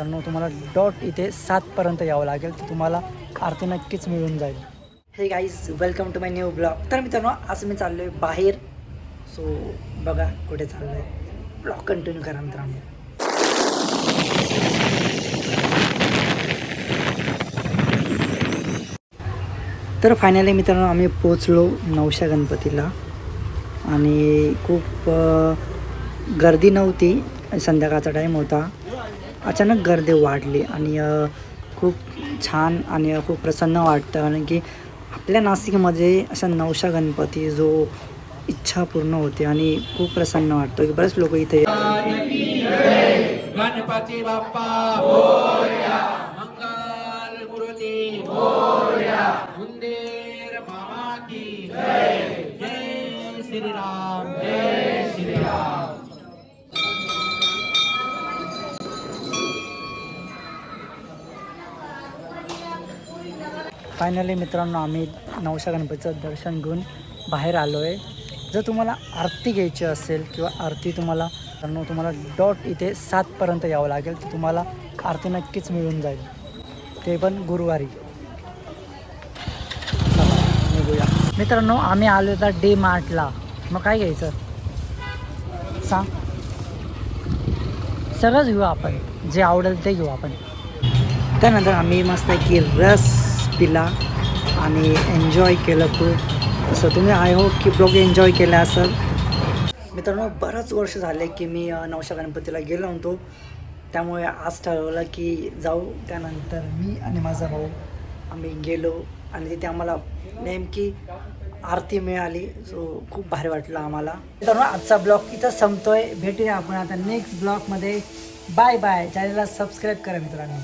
मित्रांनो तुम्हाला डॉट इथे 7पर्यंत यावं लागेल तर तुम्हाला आरती नक्कीच मिळून जाईल. Hey guys welcome to my new blog. तर मित्रांनो आज मी चाललो आहे बाहेर. सो बघा कुठे चाललो आहे. ब्लॉग कंटिन्यू करा मित्रांनो. तर फायनली मित्रांनो आम्ही पोचलो नवशा गणपतीला आणि खूप गर्दी नव्हती. संध्याकाळचा टाईम होता. अचानक गर्दी वाढली आणि खूप छान आणि खूप प्रसन्न वाटतं. कारण की आपल्या नाशिकमध्ये असा नवशा गणपती जो इच्छा पूर्ण होते आणि खूप प्रसन्न वाटतं की बरेच लोक इथे गणपती बाप्पा मोरया, मंगल मूर्ती मोरया, उंदीर मामा की जय, जय श्रीराम, जय श्रीराम. फायनली मित्रांनो आम्ही नवशा गणपतीचं दर्शन घेऊन बाहेर आलो आहे. जर तुम्हाला आरती घ्यायची असेल किंवा आरती तुम्हाला डॉट इथे 7पर्यंत यावं लागेल तर तुम्हाला आरती नक्कीच मिळून जाईल. ते पण गुरुवारी. चला निघूया मित्रांनो. आम्ही आलो होता डी मार्टला. मग काय घ्यायचं सांग. सगळंच घेऊ आपण, जे आवडेल ते घेऊ आपण. त्यानंतर आम्ही मस्त की रस पिला आणि एन्जॉय केलं खूप. असं तुम्ही आय होप की ब्लॉग एन्जॉय केला असेल. मित्रांनो बरंच वर्ष झाले की मी नवशा गणपतीला गेलो नव्हतो. त्यामुळे आज ठरवलं की जाऊ. त्यानंतर मी आणि माझा भाऊ आम्ही गेलो आणि तिथे आम्हाला नेमकी आरती मिळाली. सो खूप भारी वाटलं आम्हाला. मित्रांनो आजचा ब्लॉग इथं संपतोय. भेटूया आपण आता नेक्स्ट ब्लॉगमध्ये. Bye bye. चॅनलला सबस्क्राईब करा मित्रांनो.